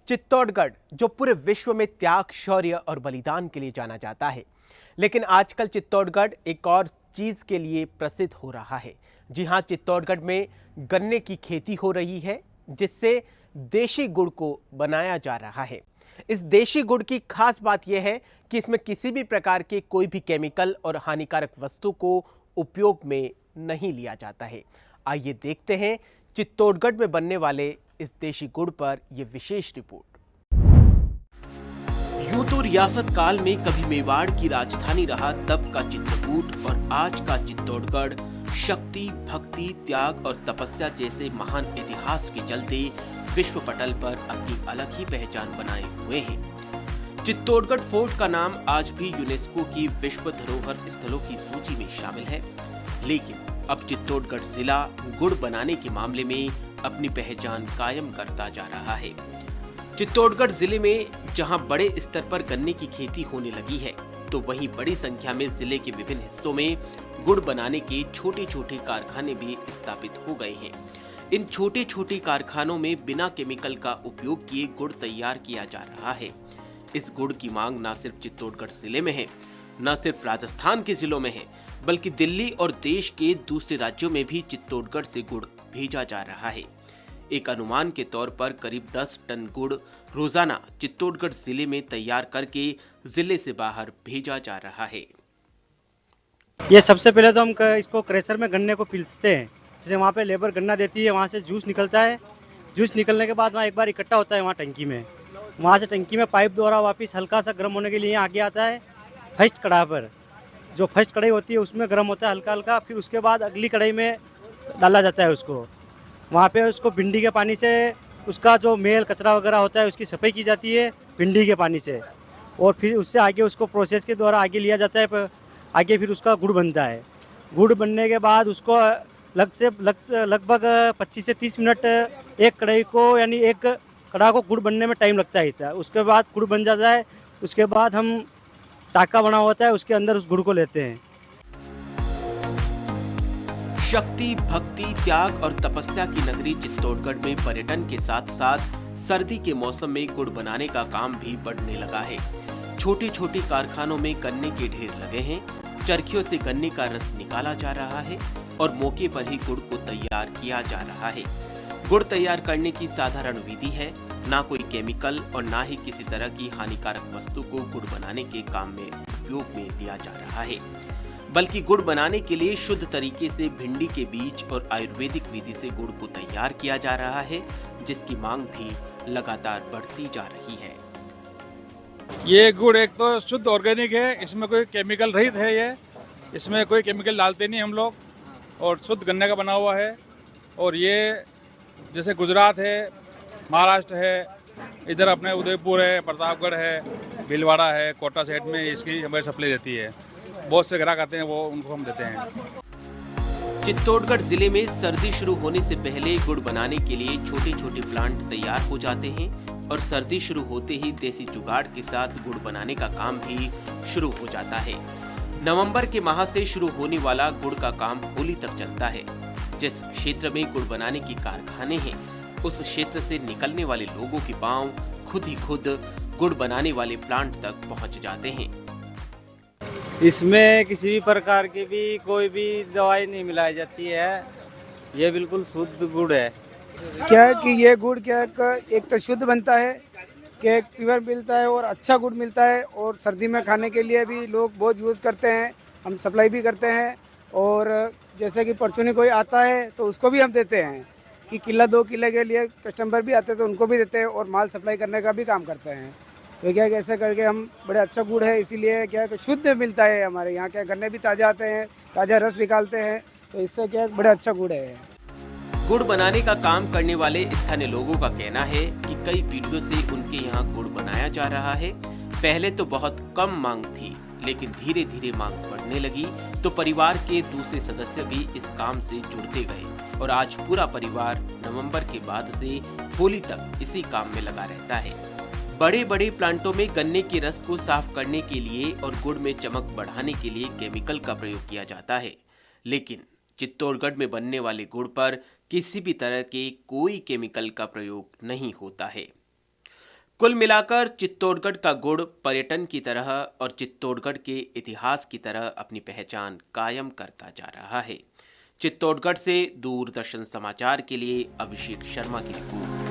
चित्तौड़गढ़ जो पूरे विश्व में त्याग, शौर्य और बलिदान के लिए जाना जाता है, लेकिन आजकल चित्तौड़गढ़ एक और चीज के लिए प्रसिद्ध हो रहा है। जी हां, चित्तौड़गढ़ में गन्ने की खेती हो रही है, जिससे देशी गुड़ को बनाया जा रहा है। इस देशी गुड़ की खास बात यह है कि इसमें किसी भी प्रकार के कोई भी केमिकल और हानिकारक वस्तु को उपयोग में नहीं लिया जाता है। आइए देखते हैं चित्तौड़गढ़ में बनने वाले इस देशी गुड़ पर यह विशेष रिपोर्ट। यूं तो रियासत काल में कभी मेवाड़ की राजधानी रहा तब का चित्रकूट और आज का चित्तौड़गढ़ शक्ति, भक्ति, त्याग और तपस्या जैसे महान इतिहास के चलते विश्व पटल पर अपनी अलग ही पहचान बनाए हुए हैं। चित्तौड़गढ़ फोर्ट का नाम आज भी यूनेस्को की विश्व धरोहर स्थलों की सूची में शामिल है, लेकिन अब चित्तौड़गढ़ जिला गुड़ बनाने के मामले में अपनी पहचान कायम करता जा रहा है। चित्तौड़गढ़ जिले में जहां बड़े स्तर पर गन्ने की खेती होने लगी है, तो वहीं बड़ी संख्या में जिले के विभिन्न हिस्सों में गुड़ बनाने के छोटे छोटे कारखाने भी स्थापित हो गए हैं। इन छोटे छोटे कारखानों में बिना केमिकल का उपयोग किए गुड़ तैयार किया जा रहा है। इस गुड़ की मांग न सिर्फ चित्तौड़गढ़ जिले में है, न सिर्फ राजस्थान के जिलों में है, बल्कि दिल्ली और देश के दूसरे राज्यों में भी चित्तौड़गढ़ से गुड़ भेजा जा रहा है। एक अनुमान के तौर पर करीब 10 टन गुड़ रोजाना चित्तौड़गढ़ जिले में तैयार करके जिले से बाहर भेजा जा रहा है। ये सबसे पहले तो हम इसको क्रेशर में गन्ने को पीसते हैं। जैसे वहाँ पे लेबर गन्ना देती है, वहाँ से जूस निकलता है। जूस निकलने के बाद वहाँ एक बार इकट्ठा होता है वहाँ टंकी में। वहाँ से टंकी में पाइप द्वारा वापस हल्का सा गर्म होने के लिए आगे आता है फर्स्ट कढ़ाई पर। जो फर्स्ट कढ़ाई होती है उसमें गर्म होता है हल्का हल्का, फिर उसके बाद अगली कढ़ाई में डाला जाता है उसको। वहाँ पे उसको भिंडी के पानी से उसका जो मेल कचरा वगैरह होता है उसकी सफाई की जाती है भिंडी के पानी से, और फिर उससे आगे उसको प्रोसेस के द्वारा आगे लिया जाता है। आगे फिर उसका गुड़ बनता है। गुड़ बनने के बाद उसको लगभग 25 से 30 मिनट एक कढ़ाई को, यानी एक कढ़ा को गुड़ बनने में टाइम लगता है। उसके बाद गुड़ बन जाता है। उसके बाद हम चाका बना होता है, उसके अंदर उस गुड़ को लेते हैं। शक्ति, भक्ति, त्याग और तपस्या की नगरी चित्तौड़गढ़ में पर्यटन के साथ साथ सर्दी के मौसम में गुड़ बनाने का काम भी बढ़ने लगा है। छोटे छोटे कारखानों में गन्ने के ढेर लगे हैं। चरखियों से गन्ने का रस निकाला जा रहा है और मौके पर ही गुड़ को तैयार किया जा रहा है। गुड़ तैयार करने की साधारण विधि है, ना कोई केमिकल और ना ही किसी तरह की हानिकारक वस्तु को गुड़ बनाने के काम में उपयोग में लिया जा रहा है, बल्कि गुड़ बनाने के लिए शुद्ध तरीके से भिंडी के बीज और आयुर्वेदिक विधि से गुड़ को तैयार किया जा रहा है, जिसकी मांग भी लगातार बढ़ती जा रही है। ये गुड़ एक तो शुद्ध ऑर्गेनिक है, इसमें कोई केमिकल रहित है। ये इसमें कोई केमिकल डालते नहीं हम लोग, और शुद्ध गन्ने का बना हुआ है। और ये जैसे गुजरात है, महाराष्ट्र है, इधर अपने उदयपुर है, प्रतापगढ़ है, भीलवाड़ा है, कोटा सेट में इसकी हमारी सप्लाई रहती है। बहुत से ग्राहक आते हैं, वो उनको हम देते हैं। चित्तौड़गढ़ जिले में सर्दी शुरू होने से पहले गुड़ बनाने के लिए छोटे छोटे प्लांट तैयार हो जाते हैं और सर्दी शुरू होते ही देसी जुगाड़ के साथ गुड़ बनाने का काम भी शुरू हो जाता है। नवंबर के माह से शुरू होने वाला गुड़ का काम होली तक चलता है। जिस क्षेत्र में गुड़ बनाने की कारखाने हैं, उस क्षेत्र से निकलने वाले लोगों के पांव खुद ही खुद गुड़ बनाने वाले प्लांट तक पहुंच जाते हैं। इसमें किसी भी प्रकार की भी कोई भी दवाई नहीं मिलाई जाती है। ये बिल्कुल शुद्ध गुड़ है। क्या है कि ये गुड़ क्या है, एक तो शुद्ध बनता है, कि प्योर मिलता है और अच्छा गुड़ मिलता है, और सर्दी में खाने के लिए भी लोग बहुत यूज़ करते हैं। हम सप्लाई भी करते हैं, और जैसे कि परचूनी कोई आता है तो उसको भी हम देते हैं कि किला 2 किले के लिए कस्टमर भी आते हैं तो उनको भी देते हैं, और माल सप्लाई करने का भी काम करते हैं। तो क्या ऐसे करके हम बड़े अच्छा गुड़ है, इसीलिए क्या है कि शुद्ध मिलता है। हमारे यहाँ के गन्ने भी ताज़ा आते हैं, ताज़ा रस निकालते हैं, तो इससे क्या बड़ा अच्छा गुड़ है। गुड़ बनाने का काम करने वाले स्थानीय लोगों का कहना है कि कई पीढ़ियों से उनके यहाँ गुड़ बनाया जा रहा है। पहले तो बहुत कम मांग थी, लेकिन धीरे धीरे मांग बढ़ने लगी तो परिवार के दूसरे सदस्य भी इस काम से जुड़ते गए, और आज पूरा परिवार नवंबर के बाद से होली तक इसी काम में लगा रहता है। बड़े बड़े प्लांटों में गन्ने के रस को साफ करने के लिए और गुड़ में चमक बढ़ाने के लिए केमिकल का प्रयोग किया जाता है, लेकिन चित्तौड़गढ़ में बनने वाले गुड़ पर किसी भी तरह के कोई केमिकल का प्रयोग नहीं होता है। कुल मिलाकर चित्तौड़गढ़ का गुड़ पर्यटन की तरह और चित्तौड़गढ़ के इतिहास की तरह अपनी पहचान कायम करता जा रहा है। चित्तौड़गढ़ से दूरदर्शन समाचार के लिए अभिषेक शर्मा की रिपोर्ट।